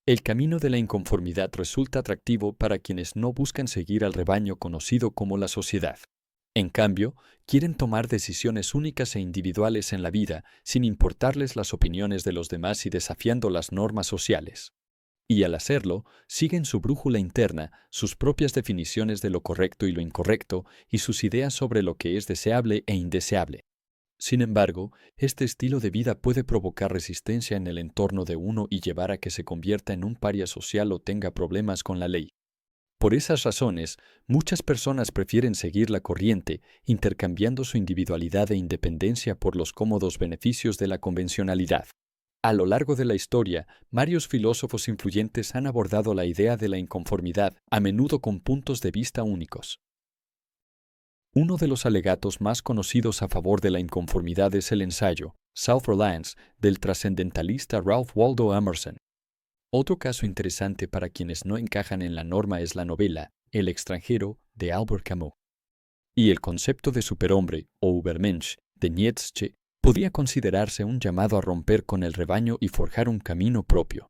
El camino de la inconformidad resulta atractivo para quienes no buscan seguir al rebaño conocido como la sociedad. En cambio, quieren tomar decisiones únicas e individuales en la vida, sin importarles las opiniones de los demás y desafiando las normas sociales. Y al hacerlo, siguen su brújula interna, sus propias definiciones de lo correcto y lo incorrecto, y sus ideas sobre lo que es deseable e indeseable. Sin embargo, este estilo de vida puede provocar resistencia en el entorno de uno y llevar a que se convierta en un paria social o tenga problemas con la ley. Por esas razones, muchas personas prefieren seguir la corriente, intercambiando su individualidad e independencia por los cómodos beneficios de la convencionalidad. A lo largo de la historia, varios filósofos influyentes han abordado la idea de la inconformidad, a menudo con puntos de vista únicos. Uno de los alegatos más conocidos a favor de la inconformidad es el ensayo Self-Reliance del trascendentalista Ralph Waldo Emerson. Otro caso interesante para quienes no encajan en la norma es la novela El extranjero de Albert Camus. Y el concepto de superhombre o Übermensch de Nietzsche podría considerarse un llamado a romper con el rebaño y forjar un camino propio.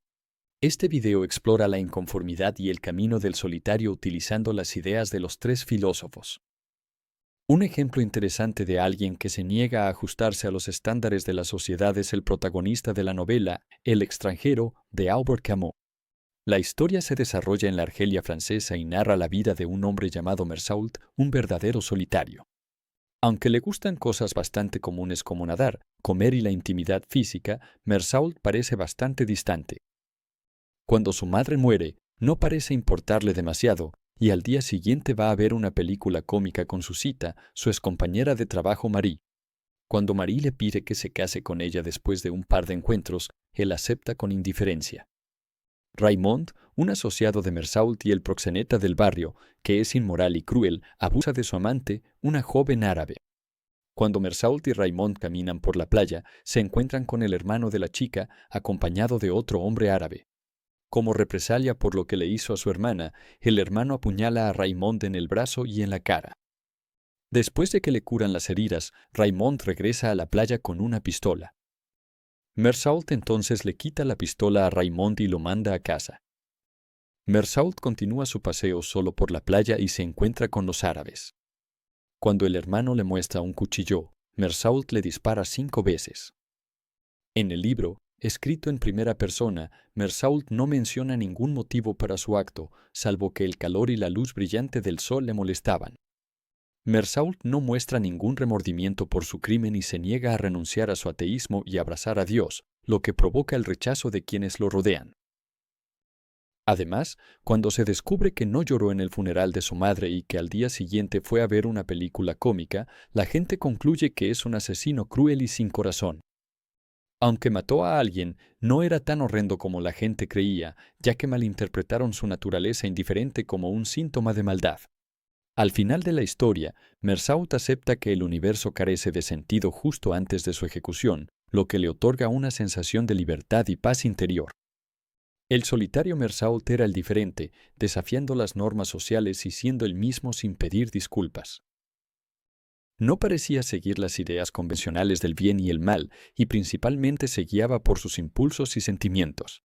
Este video explora la inconformidad y el camino del solitario utilizando las ideas de los tres filósofos. Un ejemplo interesante de alguien que se niega a ajustarse a los estándares de la sociedad es el protagonista de la novela El extranjero de Albert Camus. La historia se desarrolla en la Argelia francesa y narra la vida de un hombre llamado Mersault, un verdadero solitario. Aunque le gustan cosas bastante comunes como nadar, comer y la intimidad física, Mersault parece bastante distante. Cuando su madre muere, no parece importarle demasiado, y al día siguiente va a ver una película cómica con su cita, su excompañera de trabajo Marie. Cuando Marie le pide que se case con ella después de un par de encuentros, él acepta con indiferencia. Raymond, un asociado de Mersault y el proxeneta del barrio, que es inmoral y cruel, abusa de su amante, una joven árabe. Cuando Mersault y Raymond caminan por la playa, se encuentran con el hermano de la chica, acompañado de otro hombre árabe. Como represalia por lo que le hizo a su hermana, el hermano apuñala a Raymond en el brazo y en la cara. Después de que le curan las heridas, Raymond regresa a la playa con una pistola. Mersault entonces le quita la pistola a Raymond y lo manda a casa. Mersault continúa su paseo solo por la playa y se encuentra con los árabes. Cuando el hermano le muestra un cuchillo, Mersault le dispara 5 veces. En el libro, escrito en primera persona, Mersault no menciona ningún motivo para su acto, salvo que el calor y la luz brillante del sol le molestaban. Mersault no muestra ningún remordimiento por su crimen y se niega a renunciar a su ateísmo y abrazar a Dios, lo que provoca el rechazo de quienes lo rodean. Además, cuando se descubre que no lloró en el funeral de su madre y que al día siguiente fue a ver una película cómica, la gente concluye que es un asesino cruel y sin corazón. Aunque mató a alguien, no era tan horrendo como la gente creía, ya que malinterpretaron su naturaleza indiferente como un síntoma de maldad. Al final de la historia, Mersault acepta que el universo carece de sentido justo antes de su ejecución, lo que le otorga una sensación de libertad y paz interior. El solitario Mersault era el diferente, desafiando las normas sociales y siendo el mismo sin pedir disculpas. No parecía seguir las ideas convencionales del bien y el mal, y principalmente se guiaba por sus impulsos y sentimientos.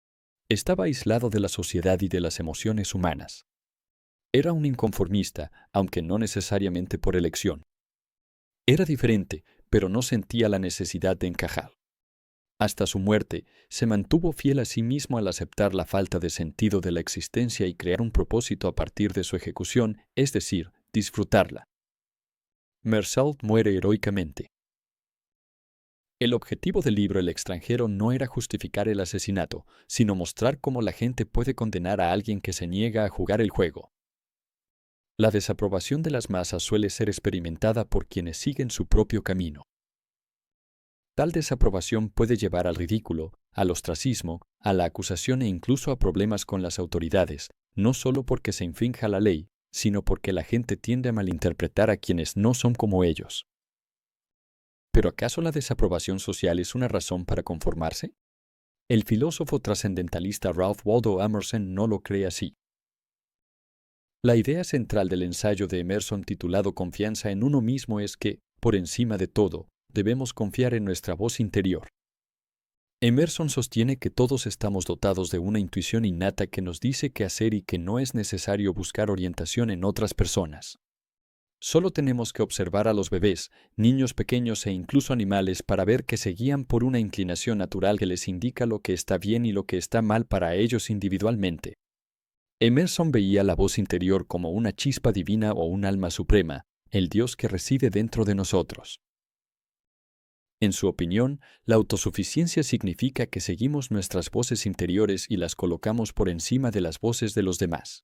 Estaba aislado de la sociedad y de las emociones humanas. Era un inconformista, aunque no necesariamente por elección. Era diferente, pero no sentía la necesidad de encajar. Hasta su muerte, se mantuvo fiel a sí mismo al aceptar la falta de sentido de la existencia y crear un propósito a partir de su ejecución, es decir, disfrutarla. Mersault muere heroicamente. El objetivo del libro El extranjero no era justificar el asesinato, sino mostrar cómo la gente puede condenar a alguien que se niega a jugar el juego. La desaprobación de las masas suele ser experimentada por quienes siguen su propio camino. Tal desaprobación puede llevar al ridículo, al ostracismo, a la acusación e incluso a problemas con las autoridades, no solo porque se infrinja la ley, sino porque la gente tiende a malinterpretar a quienes no son como ellos. ¿Pero acaso la desaprobación social es una razón para conformarse? El filósofo trascendentalista Ralph Waldo Emerson no lo cree así. La idea central del ensayo de Emerson titulado Confianza en uno mismo es que, por encima de todo, debemos confiar en nuestra voz interior. Emerson sostiene que todos estamos dotados de una intuición innata que nos dice qué hacer y que no es necesario buscar orientación en otras personas. Solo tenemos que observar a los bebés, niños pequeños e incluso animales para ver que se guían por una inclinación natural que les indica lo que está bien y lo que está mal para ellos individualmente. Emerson veía la voz interior como una chispa divina o un alma suprema, el Dios que reside dentro de nosotros. En su opinión, la autosuficiencia significa que seguimos nuestras voces interiores y las colocamos por encima de las voces de los demás.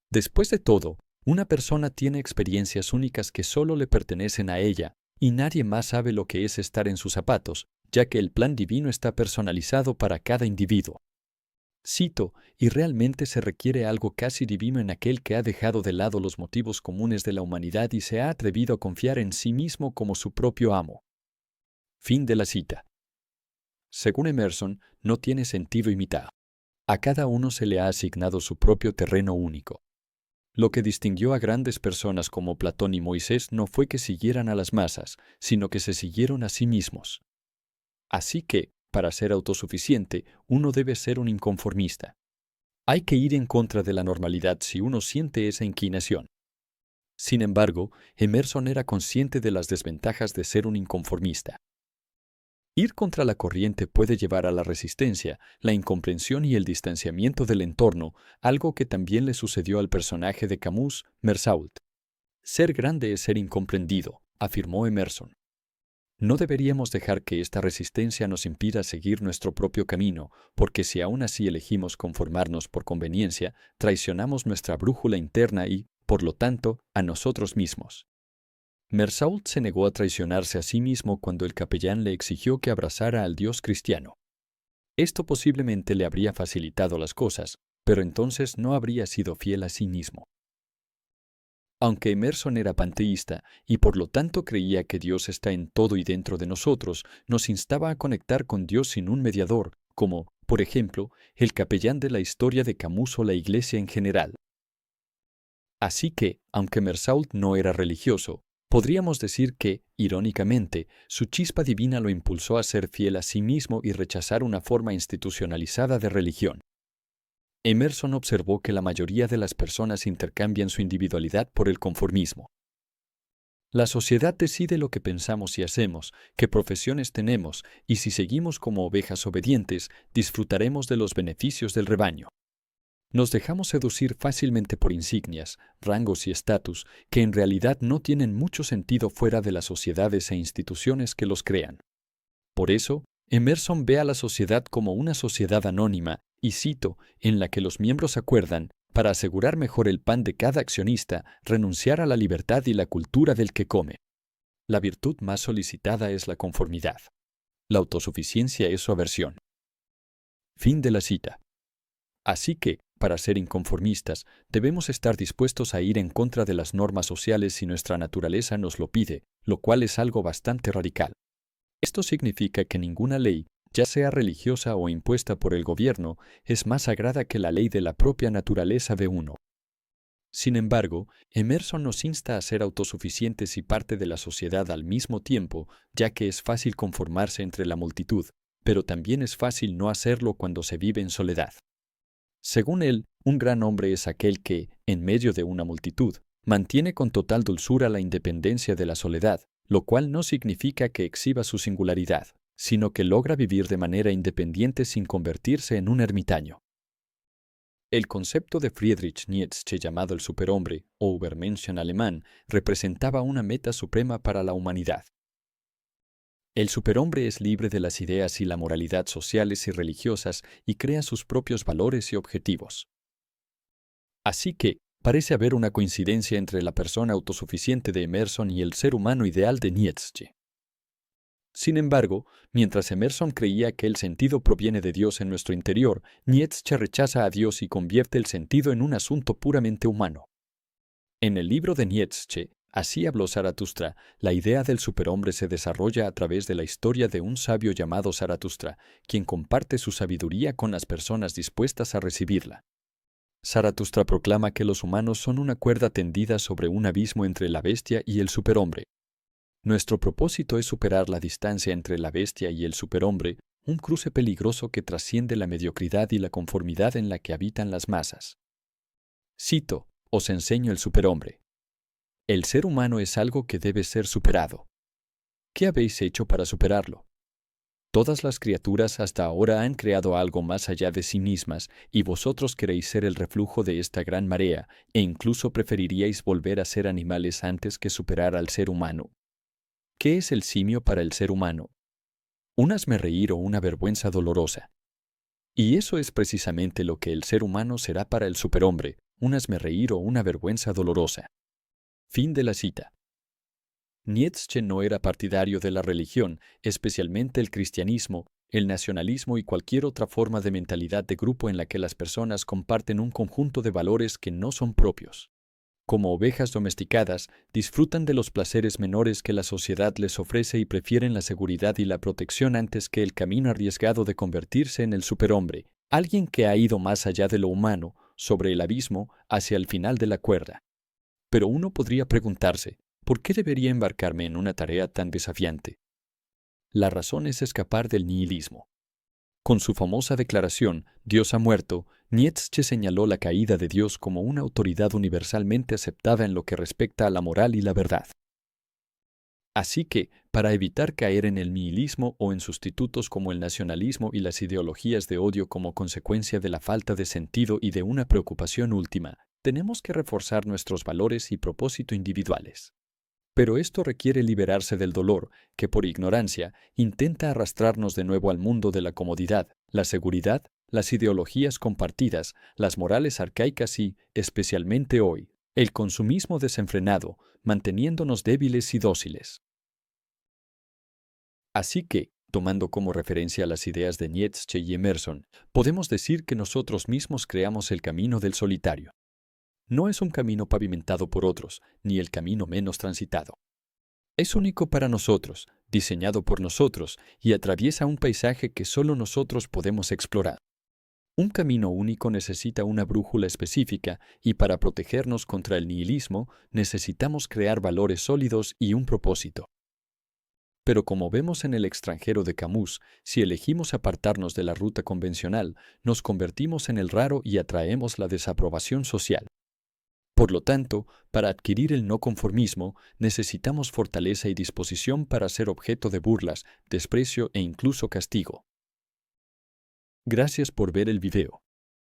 Después de todo, una persona tiene experiencias únicas que solo le pertenecen a ella, y nadie más sabe lo que es estar en sus zapatos, ya que el plan divino está personalizado para cada individuo. Cito, y realmente se requiere algo casi divino en aquel que ha dejado de lado los motivos comunes de la humanidad y se ha atrevido a confiar en sí mismo como su propio amo. Fin de la cita. Según Emerson, no tiene sentido imitar. A cada uno se le ha asignado su propio terreno único. Lo que distinguió a grandes personas como Platón y Moisés no fue que siguieran a las masas, sino que se siguieron a sí mismos. Así que, para ser autosuficiente, uno debe ser un inconformista. Hay que ir en contra de la normalidad si uno siente esa inclinación. Sin embargo, Emerson era consciente de las desventajas de ser un inconformista. Ir contra la corriente puede llevar a la resistencia, la incomprensión y el distanciamiento del entorno, algo que también le sucedió al personaje de Camus, Meursault. Ser grande es ser incomprendido, afirmó Emerson. No deberíamos dejar que esta resistencia nos impida seguir nuestro propio camino, porque si aún así elegimos conformarnos por conveniencia, traicionamos nuestra brújula interna y, por lo tanto, a nosotros mismos. Meursault se negó a traicionarse a sí mismo cuando el capellán le exigió que abrazara al Dios cristiano. Esto posiblemente le habría facilitado las cosas, pero entonces no habría sido fiel a sí mismo. Aunque Emerson era panteísta y por lo tanto creía que Dios está en todo y dentro de nosotros, nos instaba a conectar con Dios sin un mediador, como, por ejemplo, el capellán de la historia de Camus o la Iglesia en general. Así que, aunque Meursault no era religioso, podríamos decir que, irónicamente, su chispa divina lo impulsó a ser fiel a sí mismo y rechazar una forma institucionalizada de religión. Emerson observó que la mayoría de las personas intercambian su individualidad por el conformismo. La sociedad decide lo que pensamos y hacemos, qué profesiones tenemos, y si seguimos como ovejas obedientes, disfrutaremos de los beneficios del rebaño. Nos dejamos seducir fácilmente por insignias, rangos y estatus que en realidad no tienen mucho sentido fuera de las sociedades e instituciones que los crean. Por eso, Emerson ve a la sociedad como una sociedad anónima, y cito, en la que los miembros acuerdan, para asegurar mejor el pan de cada accionista, renunciar a la libertad y la cultura del que come. La virtud más solicitada es la conformidad. La autosuficiencia es su aversión. Fin de la cita. Así que, para ser inconformistas, debemos estar dispuestos a ir en contra de las normas sociales si nuestra naturaleza nos lo pide, lo cual es algo bastante radical. Esto significa que ninguna ley, ya sea religiosa o impuesta por el gobierno, es más sagrada que la ley de la propia naturaleza de uno. Sin embargo, Emerson nos insta a ser autosuficientes y parte de la sociedad al mismo tiempo, ya que es fácil conformarse entre la multitud, pero también es fácil no hacerlo cuando se vive en soledad. Según él, un gran hombre es aquel que, en medio de una multitud, mantiene con total dulzura la independencia de la soledad, lo cual no significa que exhiba su singularidad, sino que logra vivir de manera independiente sin convertirse en un ermitaño. El concepto de Friedrich Nietzsche llamado el superhombre, o Übermensch en alemán, representaba una meta suprema para la humanidad. El superhombre es libre de las ideas y la moralidad sociales y religiosas y crea sus propios valores y objetivos. Así que, parece haber una coincidencia entre la persona autosuficiente de Emerson y el ser humano ideal de Nietzsche. Sin embargo, mientras Emerson creía que el sentido proviene de Dios en nuestro interior, Nietzsche rechaza a Dios y convierte el sentido en un asunto puramente humano. En el libro de Nietzsche, Así habló Zaratustra, la idea del superhombre se desarrolla a través de la historia de un sabio llamado Zaratustra, quien comparte su sabiduría con las personas dispuestas a recibirla. Zaratustra proclama que los humanos son una cuerda tendida sobre un abismo entre la bestia y el superhombre. Nuestro propósito es superar la distancia entre la bestia y el superhombre, un cruce peligroso que trasciende la mediocridad y la conformidad en la que habitan las masas. Cito, os enseño el superhombre. El ser humano es algo que debe ser superado. ¿Qué habéis hecho para superarlo? Todas las criaturas hasta ahora han creado algo más allá de sí mismas, y vosotros queréis ser el reflujo de esta gran marea, e incluso preferiríais volver a ser animales antes que superar al ser humano. ¿Qué es el simio para el ser humano? Un hazmerreír o una vergüenza dolorosa. Y eso es precisamente lo que el ser humano será para el superhombre, un hazmerreír o una vergüenza dolorosa. Fin de la cita. Nietzsche no era partidario de la religión, especialmente el cristianismo, el nacionalismo y cualquier otra forma de mentalidad de grupo en la que las personas comparten un conjunto de valores que no son propios. Como ovejas domesticadas, disfrutan de los placeres menores que la sociedad les ofrece y prefieren la seguridad y la protección antes que el camino arriesgado de convertirse en el superhombre, alguien que ha ido más allá de lo humano, sobre el abismo, hacia el final de la cuerda. Pero uno podría preguntarse, ¿por qué debería embarcarme en una tarea tan desafiante? La razón es escapar del nihilismo. Con su famosa declaración, Dios ha muerto, Nietzsche señaló la caída de Dios como una autoridad universalmente aceptada en lo que respecta a la moral y la verdad. Así que, para evitar caer en el nihilismo o en sustitutos como el nacionalismo y las ideologías de odio como consecuencia de la falta de sentido y de una preocupación última, tenemos que reforzar nuestros valores y propósito individuales. Pero esto requiere liberarse del dolor, que por ignorancia intenta arrastrarnos de nuevo al mundo de la comodidad, la seguridad, las ideologías compartidas, las morales arcaicas y, especialmente hoy, el consumismo desenfrenado, manteniéndonos débiles y dóciles. Así que, tomando como referencia las ideas de Nietzsche y Emerson, podemos decir que nosotros mismos creamos el camino del solitario. No es un camino pavimentado por otros, ni el camino menos transitado. Es único para nosotros, diseñado por nosotros, y atraviesa un paisaje que solo nosotros podemos explorar. Un camino único necesita una brújula específica, y para protegernos contra el nihilismo, necesitamos crear valores sólidos y un propósito. Pero como vemos en El extranjero de Camus, si elegimos apartarnos de la ruta convencional, nos convertimos en el raro y atraemos la desaprobación social. Por lo tanto, para adquirir el no conformismo, necesitamos fortaleza y disposición para ser objeto de burlas, desprecio e incluso castigo. Gracias por ver el video.